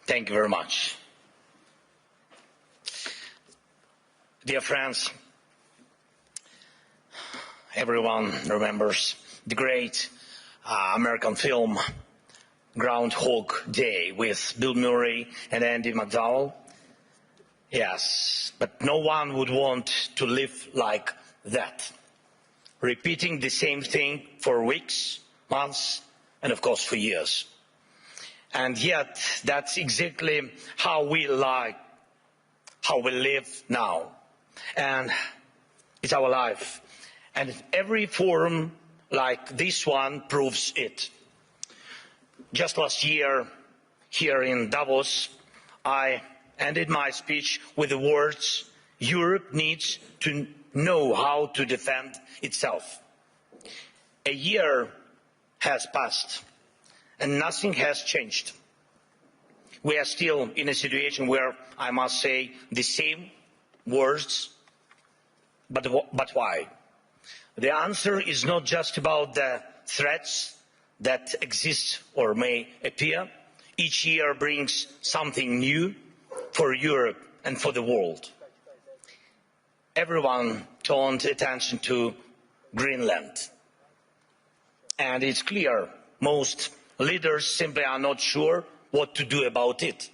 Thank you very much. Dear friends, everyone remembers the great American film Groundhog Day with Bill Murray and Andy McDowell. Yes, but no one would want to live like that, repeating the same thing for weeks, months, and of course for years. And yet, that's exactly how we live now. And it's our life. And every forum like this one proves it. Just last year, here in Davos, I ended my speech with the words, Europe needs to know how to defend itself. A year has passed and nothing has changed. We are still in a situation where I must say the same words, but why? The answer is not just about the threats that exist or may appear. Each year brings something new for Europe and for the world. Everyone turned attention to Greenland. And it's clear most leaders simply are not sure what to do about it.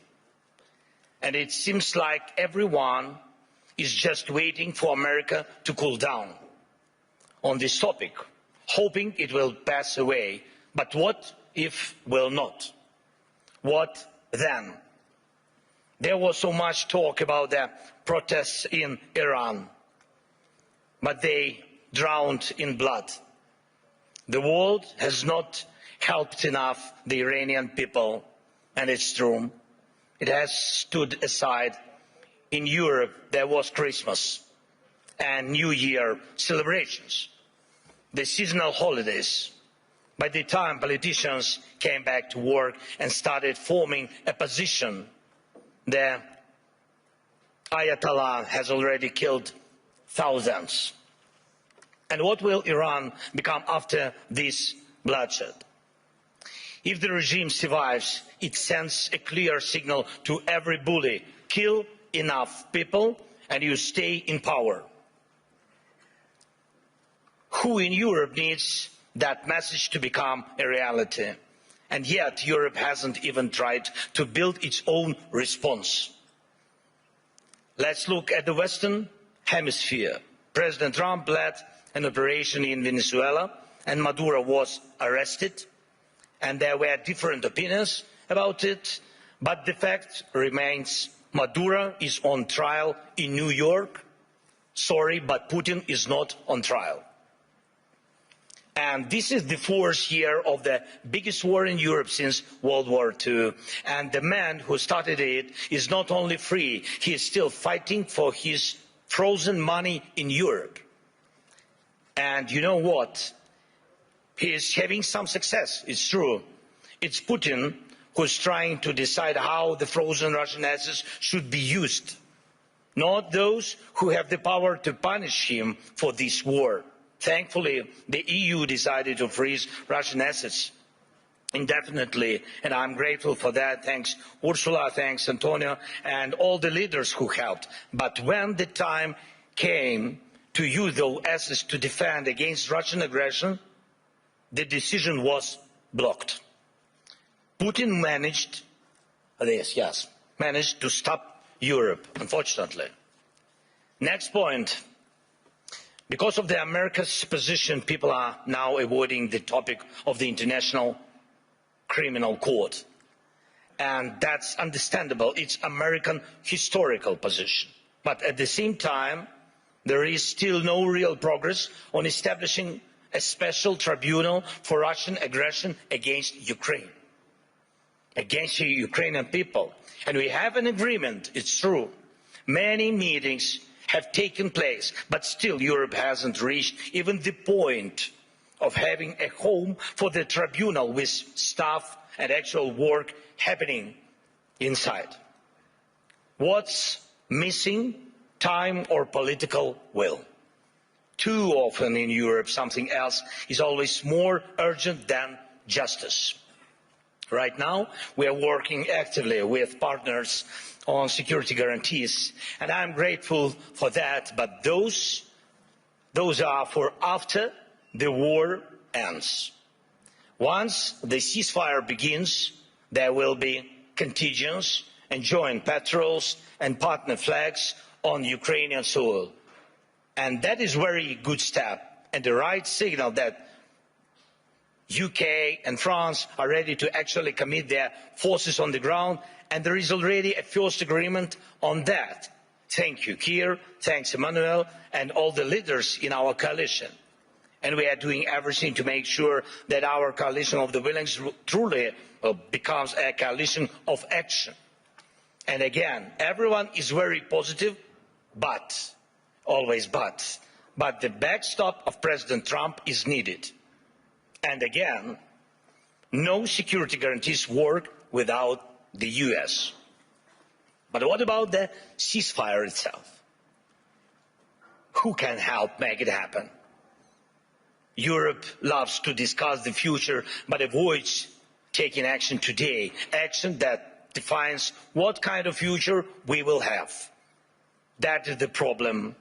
And it seems like everyone is just waiting for America to cool down on this topic, hoping it will pass away. But what if it will not? What then? There was so much talk about the protests in Iran, but they drowned in blood. The world has not helped enough the Iranian people, and it's true. It has stood aside. In Europe, there was Christmas and New Year celebrations, the seasonal holidays. By the time politicians came back to work and started forming a position, the Ayatollah has already killed thousands. And what will Iran become after this bloodshed? If the regime survives, it sends a clear signal to every bully, kill enough people and you stay in power. Who in Europe needs that message to become a reality? And yet Europe hasn't even tried to build its own response. Let's look at the Western Hemisphere. President Trump led an operation in Venezuela and Maduro was arrested, and there were different opinions about it, but the fact remains Maduro is on trial in New York. Sorry, but Putin is not on trial. And this is the fourth year of the biggest war in Europe since World War II. And the man who started it is not only free, he is still fighting for his frozen money in Europe. And you know what? He is having some success, it's true. It's Putin who's trying to decide how the frozen Russian assets should be used, not those who have the power to punish him for this war. Thankfully, the EU decided to freeze Russian assets indefinitely, and I'm grateful for that. Thanks Ursula, thanks Antonio, and all the leaders who helped. But when the time came to use those assets to defend against Russian aggression, the decision was blocked. Putin managed this, yes, managed to stop Europe, unfortunately. Next point. Because of the America's position, people are now avoiding the topic of the International Criminal Court. And that's understandable. It's American historical position. But at the same time, there is still no real progress on establishing a special tribunal for Russian aggression against Ukraine, against the Ukrainian people. And we have an agreement, it's true. Many meetings have taken place, but still Europe hasn't reached even the point of having a home for the tribunal with staff and actual work happening inside. What's missing? Time or political will. Too often in Europe, something else is always more urgent than justice. Right now, we are working actively with partners on security guarantees, and I'm grateful for that, but those are for after the war ends. Once the ceasefire begins, there will be contingents and joint patrols and partner flags on Ukrainian soil. And that is a very good step and the right signal that UK and France are ready to actually commit their forces on the ground, and there is already a first agreement on that. Thank you, Keir, thanks Emmanuel, and all the leaders in our coalition. And we are doing everything to make sure that our coalition of the willing truly becomes a coalition of action. And again, everyone is very positive, but, always but the backstop of President Trump is needed. And again, no security guarantees work without the US. But what about the ceasefire itself? Who can help make it happen? Europe loves to discuss the future, but avoids taking action today, action that defines what kind of future we will have. That is the problem.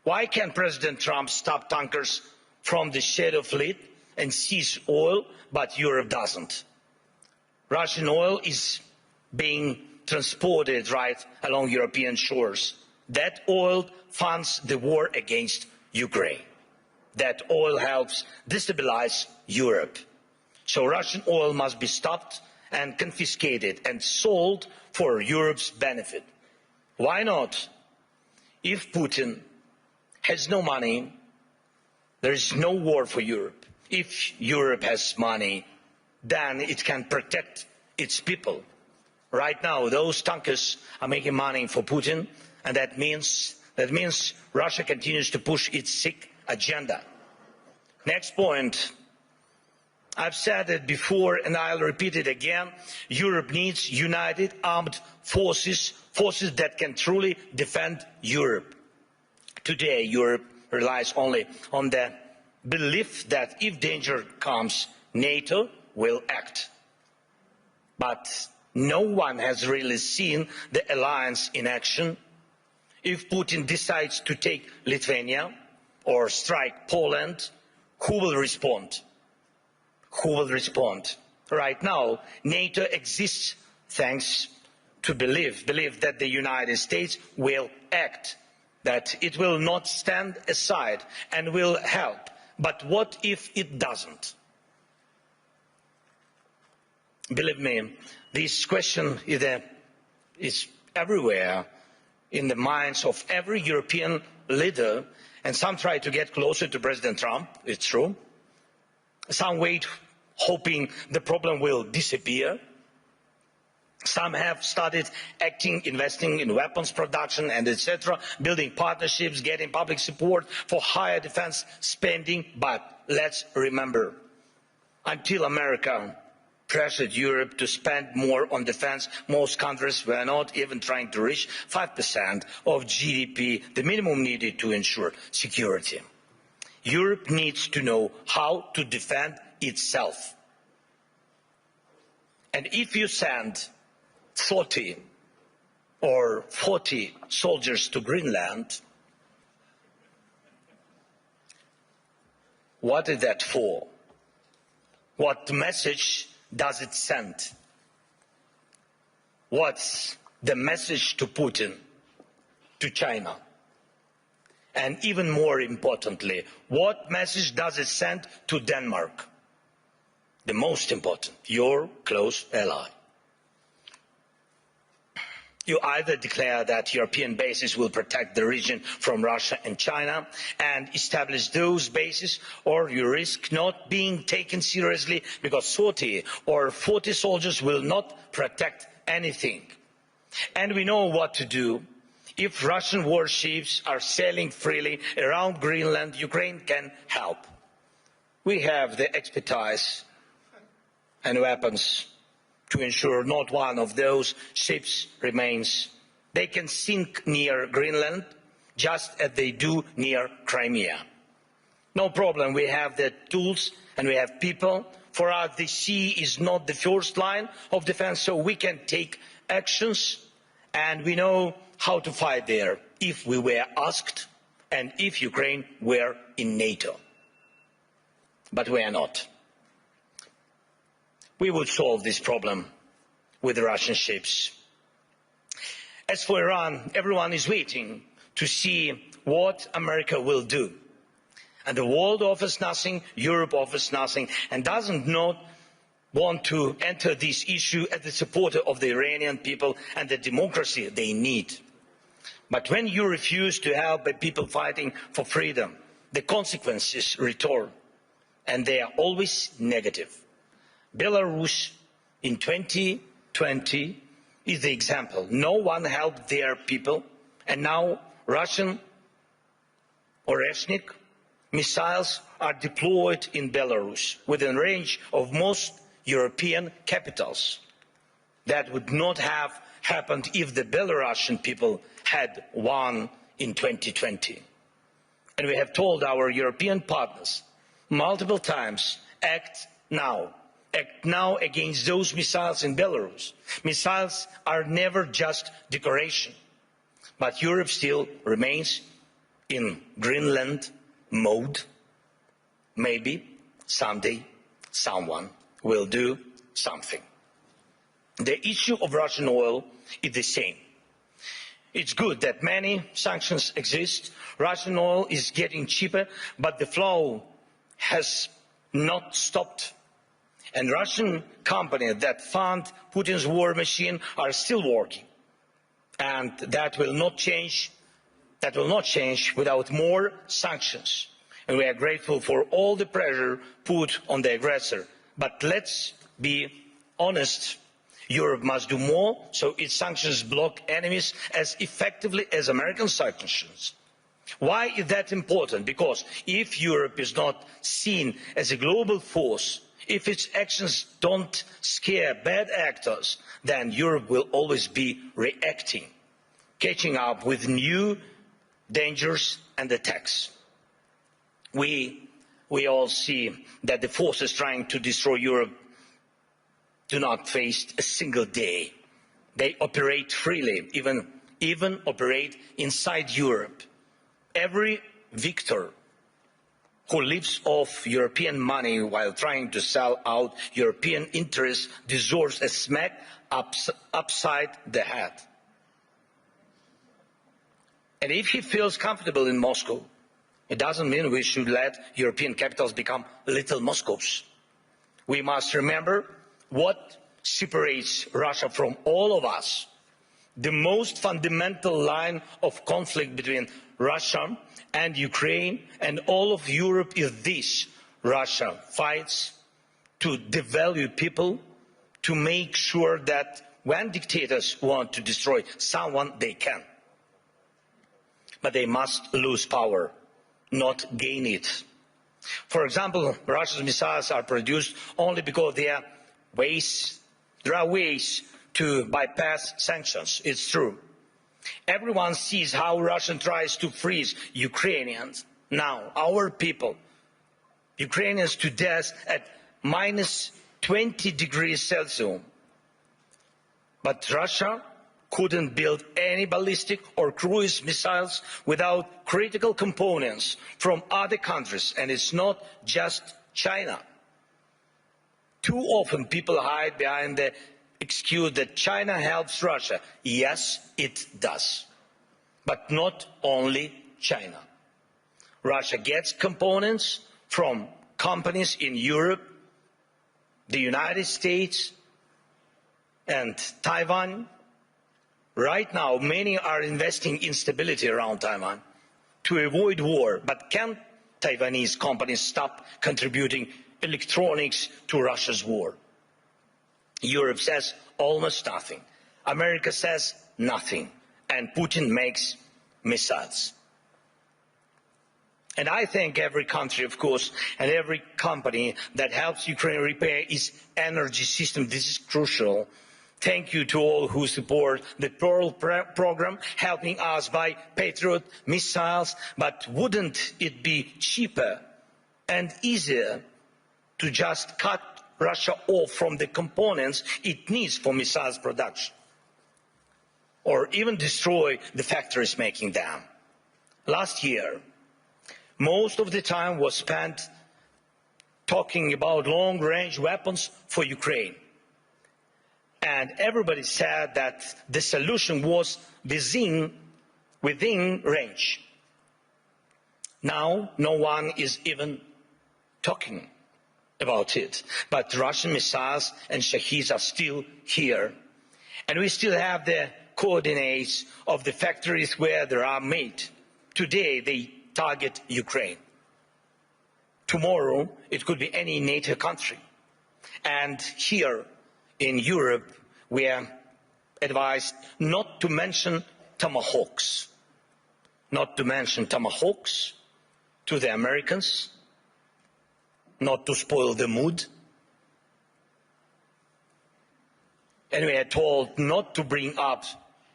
Why can't President Trump stop tankers from the shadow fleet and seize oil, but Europe doesn't? Russian oil is being transported right along European shores. That oil funds the war against Ukraine. That oil helps destabilize Europe. So Russian oil must be stopped and confiscated and sold for Europe's benefit. Why not? If Putin has no money, there is no war for Europe. If Europe has money, then it can protect its people. Right now, those tankers are making money for Putin, and that means Russia continues to push its sick agenda. Next point. I've said it before and I'll repeat it again. Europe needs united armed forces, forces that can truly defend Europe. Today, Europe relies only on the belief that if danger comes, NATO will act. But no one has really seen the alliance in action. If Putin decides to take Lithuania or strike Poland, who will respond? Who will respond? Right now, NATO exists thanks to belief that the United States will act, that it will not stand aside and will help. But what if it doesn't? Believe me, this question is everywhere in the minds of every European leader, and some try to get closer to President Trump, it's true. Some wait hoping the problem will disappear. Some have started acting, investing in weapons production and etc., building partnerships, getting public support for higher defense spending. But let's remember, until America pressured Europe to spend more on defense, most countries were not even trying to reach 5% of GDP, the minimum needed to ensure security. Europe needs to know how to defend itself. And if you send 30 or 40 soldiers to Greenland, what is that for? What message does it send? What's the message to Putin, to China? And even more importantly, what message does it send to Denmark? The most important, your close ally. You either declare that European bases will protect the region from Russia and China and establish those bases, or you risk not being taken seriously because 30 or 40 soldiers will not protect anything. And we know what to do. If Russian warships are sailing freely around Greenland, Ukraine can help. We have the expertise and weapons to ensure not one of those ships remains. They can sink near Greenland just as they do near Crimea. No problem, we have the tools and we have people For us, the sea is not the first line of defense, so we can take actions, and we know how to fight there if we were asked and if Ukraine were in NATO. But we are not. We would solve this problem with the Russian ships. As for Iran, everyone is waiting to see what America will do. And the world offers nothing, Europe offers nothing, and does not want to enter this issue as a supporter of the Iranian people and the democracy they need. But when you refuse to help the people fighting for freedom, the consequences return, and they are always negative. Belarus in 2020 is the example. No one helped their people, and now Russian or ethnic missiles are deployed in Belarus within range of most European capitals. That would not have happened if the Belarusian people had won in 2020. And we have told our European partners multiple times, act now. Act now against those missiles in Belarus. Missiles are never just decoration. But Europe still remains in Greenland mode. Maybe someday someone will do something. The issue of Russian oil is the same. It's good that many sanctions exist. Russian oil is getting cheaper, but the flow has not stopped. And Russian companies that fund Putin's war machine are still working. And that will not change. That will not change without more sanctions. And we are grateful for all the pressure put on the aggressor. But let's be honest. Europe must do more so its sanctions block enemies as effectively as American sanctions. Why is that important? Because if Europe is not seen as a global force, if its actions don't scare bad actors, then Europe will always be reacting, catching up with new dangers and attacks. We all see that the forces trying to destroy Europe do not face a single day. They operate freely, even operate inside Europe. Every victor who lives off European money while trying to sell out European interests deserves a smack upside the head. And if he feels comfortable in Moscow, it doesn't mean we should let European capitals become little Moscows. We must remember what separates Russia from all of us. The most fundamental line of conflict between Russia and Ukraine and all of Europe is this: Russia fights to devalue people, to make sure that when dictators want to destroy someone, they can. But they must lose power, not gain it. For example, Russia's missiles are produced only because there are ways to bypass sanctions. It's true. Everyone sees how Russia tries to freeze Ukrainians. Now, our people, Ukrainians to death at minus 20 degrees Celsius. But Russia couldn't build any ballistic or cruise missiles without critical components from other countries, and it's not just China. Too often people hide behind the excuse that China helps Russia. Yes, it does. But not only China. Russia gets components from companies in Europe, the United States, and Taiwan. Right now, many are investing in stability around Taiwan to avoid war. But can Taiwanese companies stop contributing electronics to Russia's war? Europe says almost nothing. America says nothing. And Putin makes missiles. And I thank every country, of course, and every company that helps Ukraine repair its energy system. This is crucial. Thank you to all who support the Pearl program, helping us buy Patriot missiles. But wouldn't it be cheaper and easier to just cut Russia off from the components it needs for missiles production, or even destroy the factories making them. Last year, most of the time was spent talking about long-range weapons for Ukraine. And everybody said that the solution was within range. Now, no one is even talking about it. But Russian missiles and Shaheeds are still here. And we still have the coordinates of the factories where they are made. Today, they target Ukraine. Tomorrow, it could be any NATO country. And here in Europe, we are advised not to mention tomahawks. Not to mention tomahawks to the Americans, not to spoil the mood. And we are told not to bring up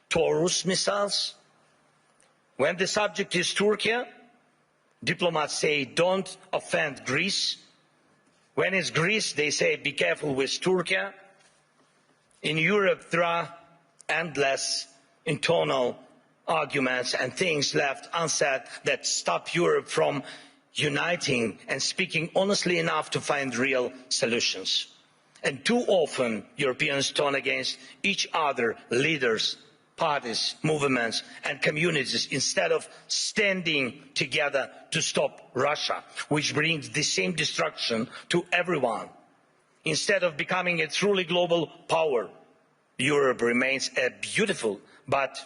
Taurus missiles. When the subject is Turkey, diplomats say don't offend Greece. When it's Greece, they say be careful with Turkey. In Europe, there are endless internal arguments and things left unsaid that stop Europe from uniting and speaking honestly enough to find real solutions. And too often, Europeans turn against each other, leaders, parties, movements, and communities, instead of standing together to stop Russia, which brings the same destruction to everyone. Instead of becoming a truly global power, Europe remains a beautiful but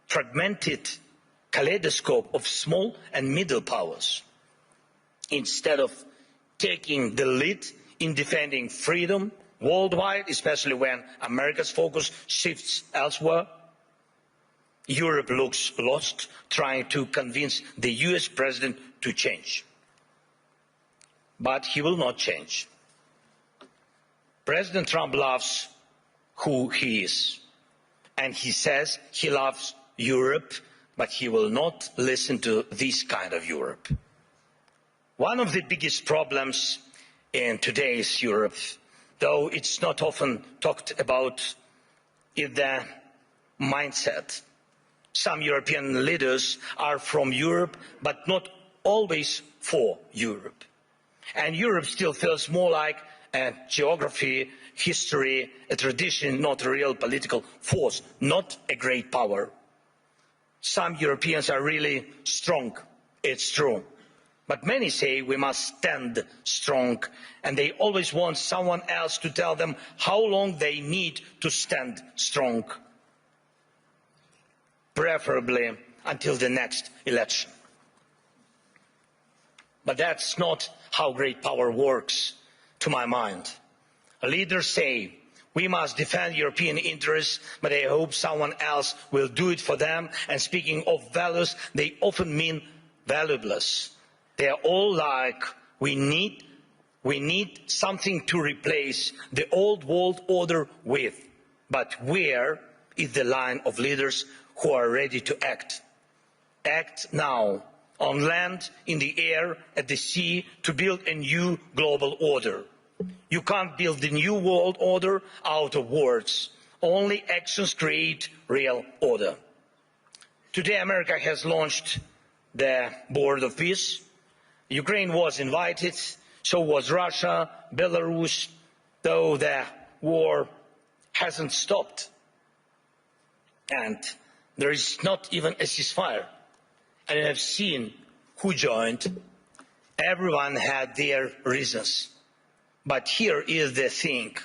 fragmented kaleidoscope of small and middle powers. Instead of taking the lead in defending freedom worldwide, especially when America's focus shifts elsewhere, Europe looks lost, trying to convince the US president to change. But he will not change. President Trump loves who he is, and he says he loves Europe, but he will not listen to this kind of Europe. One of the biggest problems in today's Europe, though it's not often talked about, is the mindset. Some European leaders are from Europe, but not always for Europe. And Europe still feels more like a geography, history, a tradition, not a real political force, not a great power. Some Europeans are really strong, it's true. But many say we must stand strong, and they always want someone else to tell them how long they need to stand strong, preferably until the next election. But that's not how great power works, to my mind. Leaders say we must defend European interests, but they hope someone else will do it for them. And speaking of values, they often mean valueless. They are all like, we need something to replace the old world order with. But where is the line of leaders who are ready to act? Act now, on land, in the air, at the sea, to build a new global order. You can't build the new world order out of words. Only actions create real order. Today, America has launched the Board of Peace. Ukraine was invited, so was Russia, Belarus, though the war hasn't stopped. And there is not even a ceasefire. And I have seen who joined. Everyone had their reasons. But here is the thing.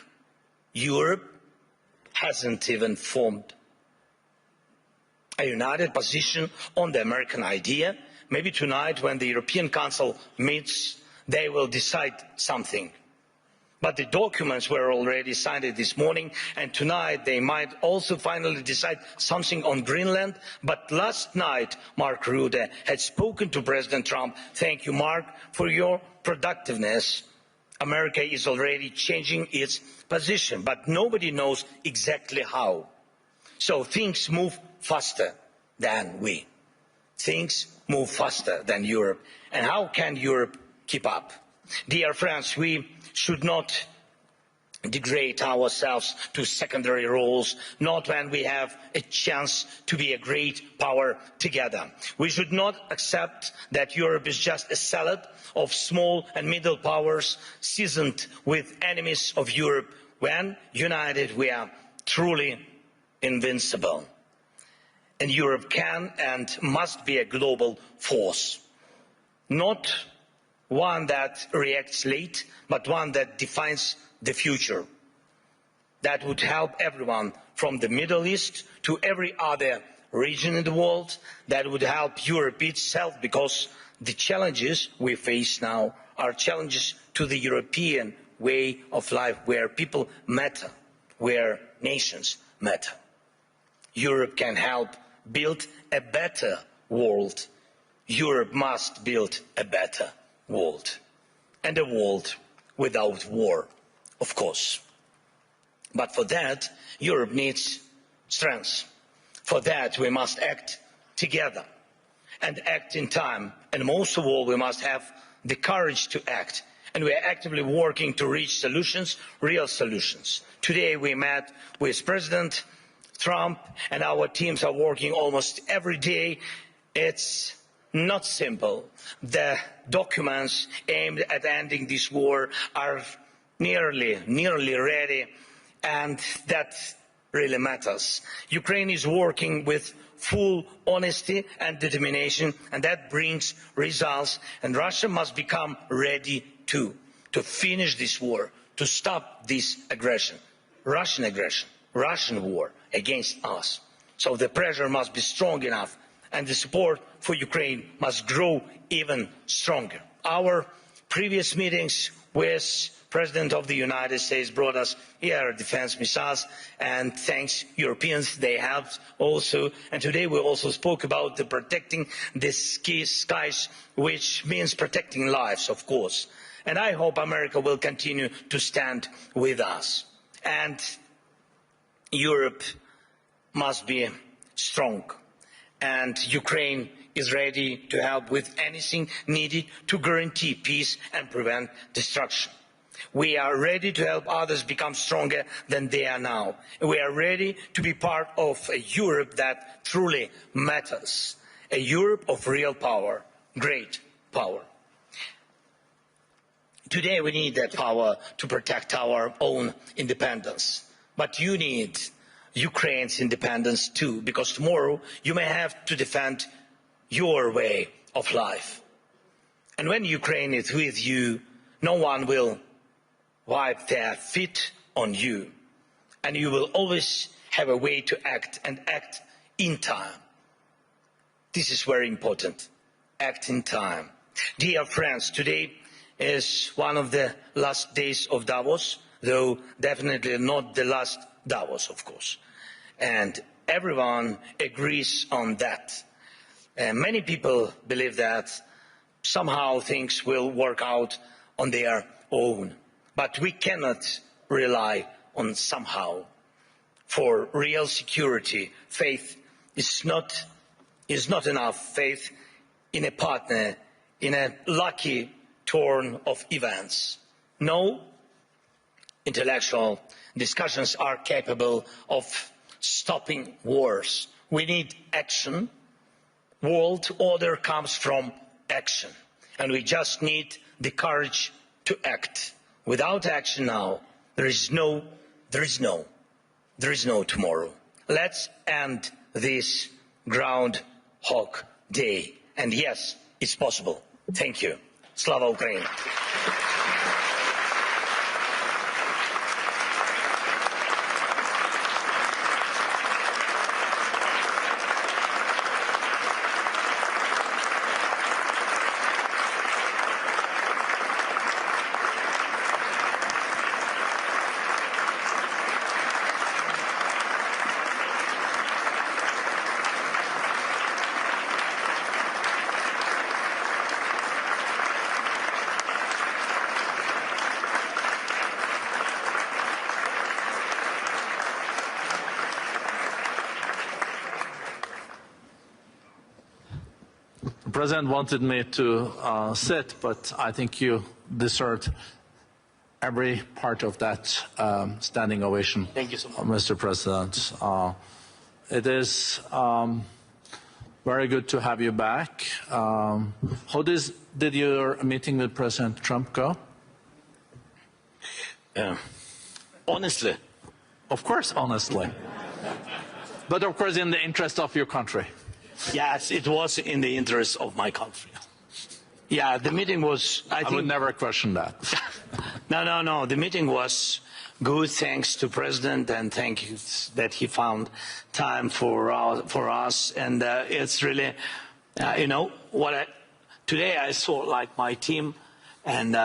Europe hasn't even formed a united position on the American idea. Maybe tonight, when the European Council meets, they will decide something. But the documents were already signed this morning, and tonight they might also finally decide something on Greenland. But last night, Mark Rutte had spoken to President Trump. Thank you, Mark, for your productiveness. America is already changing its position, but nobody knows exactly how. So things move faster than we. Things move faster than Europe. And how can Europe keep up? Dear friends, we should not degrade ourselves to secondary roles, not when we have a chance to be a great power together. We should not accept that Europe is just a salad of small and middle powers seasoned with enemies of Europe. When united, we are truly invincible. And Europe can and must be a global force, not one that reacts late, but one that defines the future. That would help everyone from the Middle East to every other region in the world. That would help Europe itself, because the challenges we face now are challenges to the European way of life, where people matter, where nations matter. Europe can help build a better world. Europe must build a better world, and a world without war, of course. But for that, Europe needs strength. For that, we must act together and act in time. And most of all, we must have the courage to act. And we are actively working to reach solutions, real solutions. Today, we met with President Trump, and our teams are working almost every day. It's not simple. The documents aimed at ending this war are nearly ready, and that really matters. Ukraine is working with full honesty and determination, and that brings results, and Russia must become ready to finish this war, to stop this aggression, Russian war against us. So the pressure must be strong enough, and the support for Ukraine must grow even stronger. Our previous meetings with President of the United States brought us air defense missiles, and thanks Europeans, they helped also. And today we also spoke about the protecting the skies, which means protecting lives, of course. And I hope America will continue to stand with us. And Europe must be strong. And Ukraine is ready to help with anything needed to guarantee peace and prevent destruction. We are ready to help others become stronger than they are now. We are ready to be part of a Europe that truly matters, a Europe of real power, great power. Today we need that power to protect our own independence, but you need Ukraine's independence too, because tomorrow you may have to defend your way of life. And when Ukraine is with you, no one will wipe their feet on you, and you will always have a way to act, and act in time. This is very important. Act in time. Dear friends, today is one of the last days of Davos, though definitely not the last Davos, of course. And everyone agrees on that. Many people believe that somehow things will work out on their own. But we cannot rely on somehow. For real security, faith is not enough. Faith in a partner, in a lucky turn of events. No intellectual discussions are capable of stopping wars. We need action. World order comes from action, and we just need the courage to act. Without action now, there is no tomorrow. Let's end this Groundhog Day. And yes, it's possible. Thank you. Slava Ukraini. The President wanted me to sit, but I think you deserved every part of that standing ovation. Thank you so much. Mr. President. It is very good to have you back. How did your meeting with President Trump go? Honestly. Of course, honestly. But of course in the interest of your country. Yes, it was in the interest of my country. Yeah, the meeting was, I think... would never question that. No. The meeting was good, thanks to President, and thank you that he found time for us. And it's really, you know, today I saw like my team, and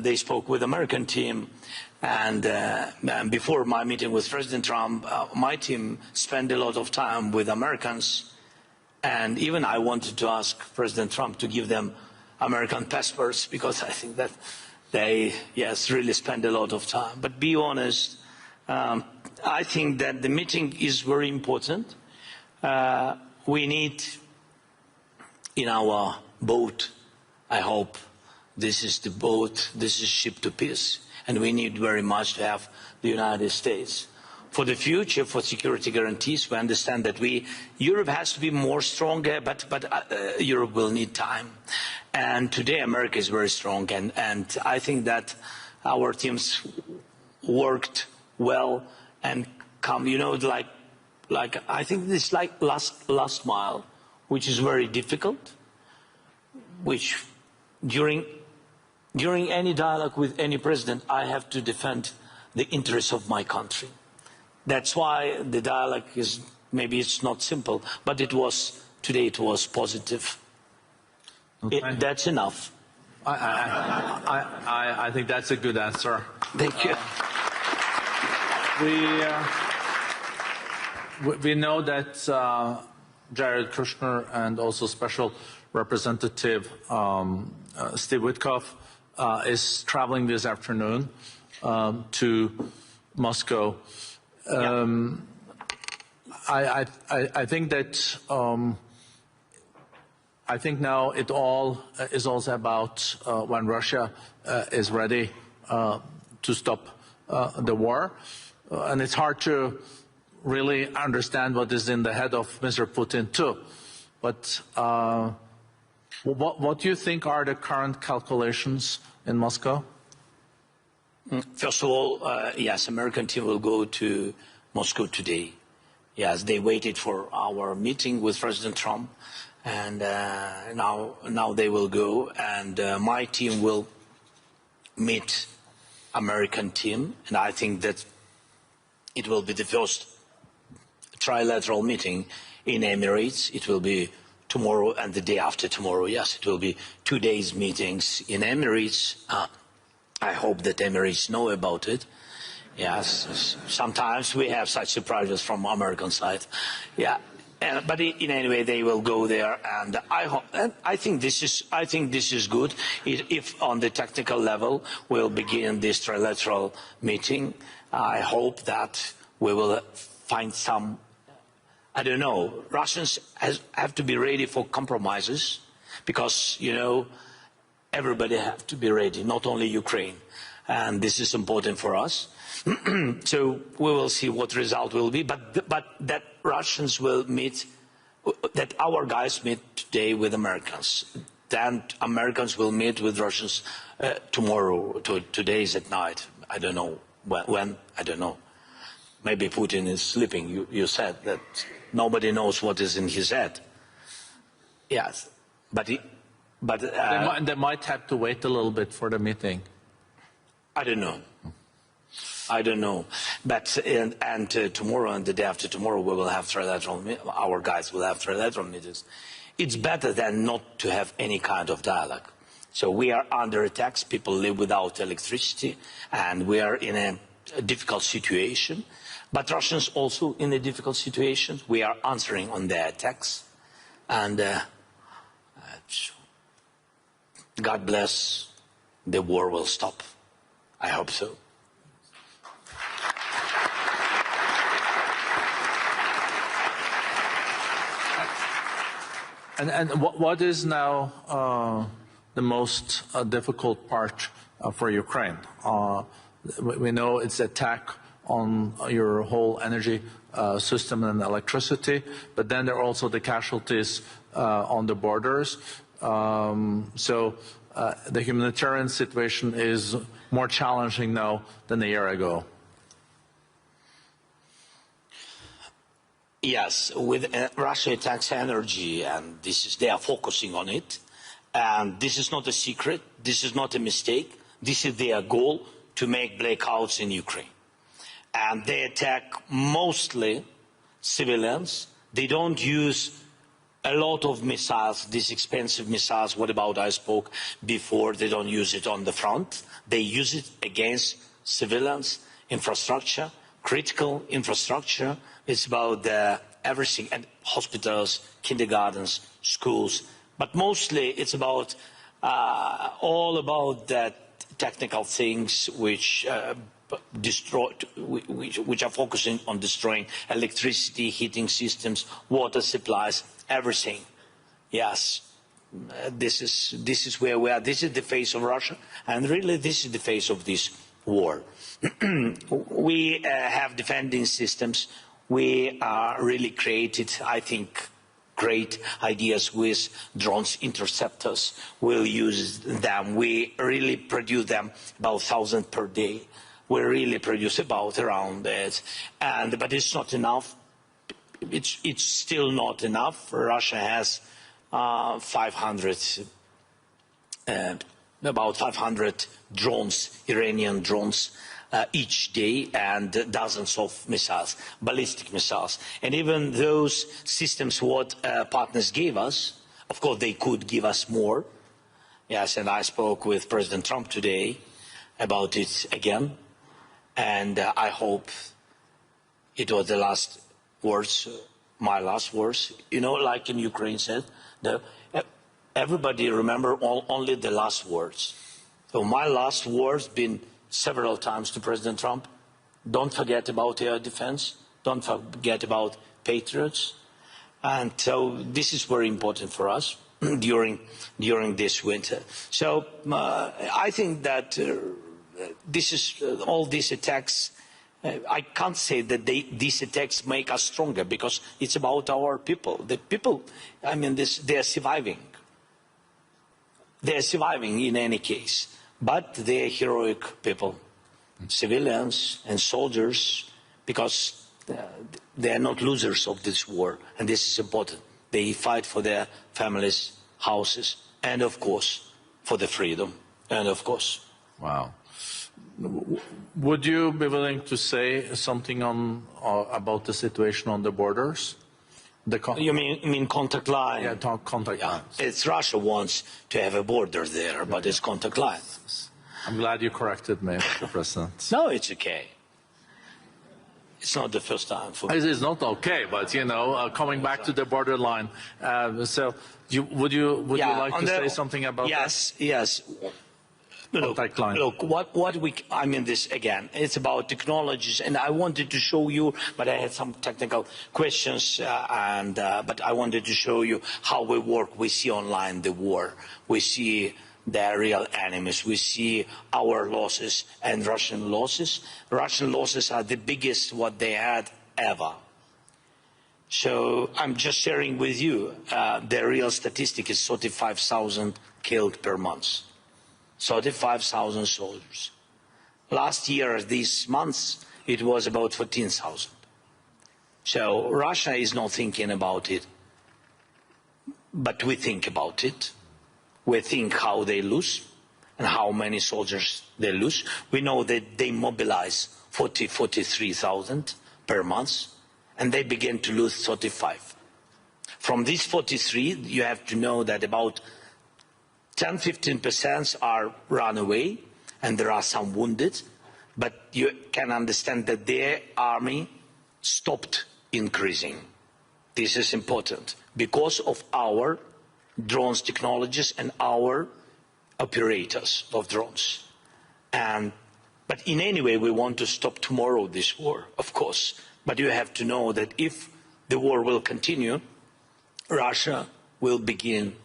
they spoke with American team. And before my meeting with President Trump, my team spent a lot of time with Americans. And even I wanted to ask President Trump to give them American passports, because I think that they, yes, really spend a lot of time. But be honest, I think that the meeting is very important. We need in our boat, I hope, this is the boat, this is ship to peace. And we need very much to have the United States. For the future, for security guarantees, we understand that Europe has to be more stronger, but Europe will need time. And today America is very strong, and I think that our teams worked well and come, you know, like I think this like last mile, which is very difficult, which during any dialogue with any president, I have to defend the interests of my country. That's why the dialogue is, maybe it's not simple, but today it was positive. Okay. That's enough. I think that's a good answer. Thank you. We know that Jared Kushner and also Special Representative Steve Witkoff is traveling this afternoon to Moscow. I think that I think now it all is also about when Russia is ready to stop the war, and it's hard to really understand what is in the head of Mr. Putin too. But what do you think are the current calculations in Moscow? First of all, yes, American team will go to Moscow today. Yes, they waited for our meeting with President Trump, and now they will go, and my team will meet American team, and I think that it will be the first trilateral meeting in Emirates. It will be tomorrow and the day after tomorrow. Yes, it will be 2 days meetings in Emirates. I hope that Emirates know about it. Yes, sometimes we have such surprises from American side. Yeah, but in any way they will go there, and I think this is good. If on the technical level we'll begin this trilateral meeting, I hope that we will find some. I don't know. Russians have to be ready for compromises, because you know everybody has to be ready, not only Ukraine, and this is important for us. So we will see what the result will be, but that Russians will meet, that our guys meet today with Americans, then Americans will meet with Russians tomorrow. Today is at night. I don't know when. I don't know. Maybe Putin is sleeping. You said that nobody knows what is in his head. Yes, but they might have to wait a little bit for the meeting. I don't know. But tomorrow and the day after tomorrow we will have trilateral. Our guys will have trilateral meetings. It's better than not to have any kind of dialogue. So we are under attack. People live without electricity, and we are in a difficult situation. But Russians also in a difficult situation. We are answering on their attacks, and God bless. The war will stop. I hope so. And what is now the most difficult part for Ukraine. We know it's attack on your whole energy system and electricity, but then there are also the casualties on the borders. So the humanitarian situation is more challenging now than a year ago. Yes, with Russia attacks energy, and they are focusing on it. And this is not a secret. This is not a mistake. This is their goal, to make blackouts in Ukraine. And they attack mostly civilians. They don't use a lot of missiles, these expensive missiles. What about I spoke before? They don't use it on the front. They use it against civilians, infrastructure, critical infrastructure. It's about everything, and hospitals, kindergartens, schools. But mostly it's about all about that technical things which which are focusing on destroying electricity, heating systems, water supplies, everything. Yes, this is where we are. This is the face of Russia, and really this is the face of this war. We have defending systems. We are really created, I think, great ideas with drones, interceptors. We'll use them. We really produce them about 1,000 per day. We really produce about around that. But it's not enough. It's still not enough. Russia has about 500 drones, Iranian drones, each day, and dozens of missiles, ballistic missiles. And even those systems what partners gave us, of course they could give us more. Yes, and I spoke with President Trump today about it again. And I hope it was the last words, my last words. You know, like in Ukraine said, everybody remember only the last words. So my last words been several times to President Trump: don't forget about air defense, don't forget about Patriots. And so this is very important for us during this winter. So I think that this is all these attacks. I can't say that these attacks make us stronger, because it's about our people. The people, I mean, they are surviving. They are surviving in any case. But they are heroic people, civilians and soldiers, because they are not losers of this war, and this is important. They fight for their families, houses, and of course, for the freedom, and of course. Wow. Would you be willing to say something about the situation on the borders? You mean contact line? Yeah, contact lines. It's Russia wants to have a border there, but it's contact line. I'm glad you corrected me, Mr. President. No, it's okay. It's not the first time for me. It's not okay, but you know, coming back to the borderline. So, would you like to say something about that? Yes. Look, I mean this again, it's about technologies, and I wanted to show you, but I had some technical questions, but I wanted to show you how we work. We see online the war, we see the real enemies, we see our losses and Russian losses. Russian losses are the biggest what they had ever. So I'm just sharing with you, the real statistic is 35,000 killed per month. 35,000 soldiers. Last year, these months, it was about 14,000. So Russia is not thinking about it, but we think about it. We think how they lose and how many soldiers they lose. We know that they mobilize 43,000 per month, and they begin to lose 35. From these 43, you have to know that about 10–15% are run away, and there are some wounded, but you can understand that their army stopped increasing. This is important because of our drones technologies and our operators of drones. But in any way, we want to stop tomorrow this war, of course. But you have to know that if the war will continue, Russia will begin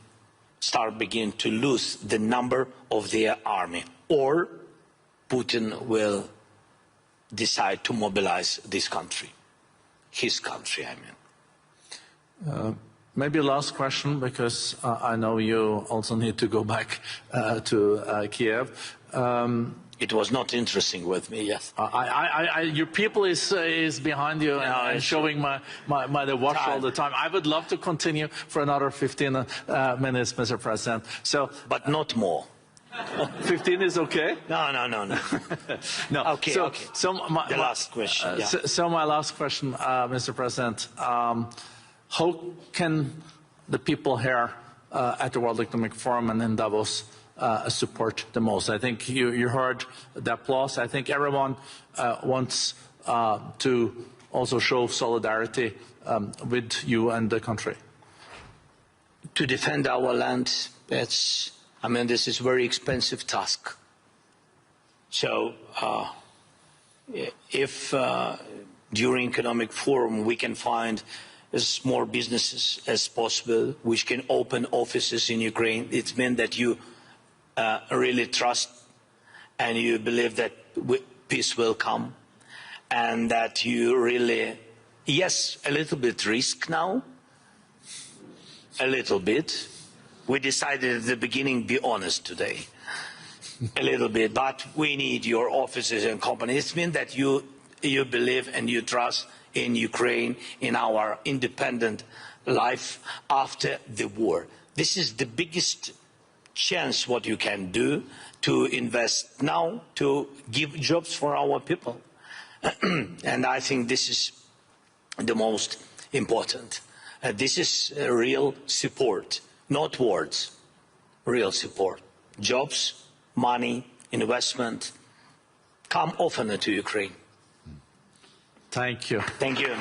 begin to lose the number of their army, or Putin will decide to mobilize this country, his country, I mean. Maybe last question, because I know you also need to go back to Kiev. It was not interesting with me, yes. Your people is behind you and showing my watch all the time. I would love to continue for another 15 minutes, Mr. President. So, but not more. 15 is okay? No. No. Okay, okay. So the last question. Yeah. So my last question, Mr. President. How can the people here at the World Economic Forum and in Davos support the most? I think you heard the applause. I think everyone wants to also show solidarity with you and the country. To defend our land, this is a very expensive task. So if during Economic Forum we can find as small businesses as possible which can open offices in Ukraine, it means that you really trust and you believe that peace will come, and that you really, yes, a little bit risk now, a little bit. We decided at the beginning, be honest today, a little bit, but we need your offices and companies. It means that you believe and you trust in Ukraine, in our independent life after the war. This is the biggest chance what you can do, to invest now, to give jobs for our people. And I think this is the most important. This is real support, not words, real support. Jobs, money, investment, come often to Ukraine. Thank you. Thank you.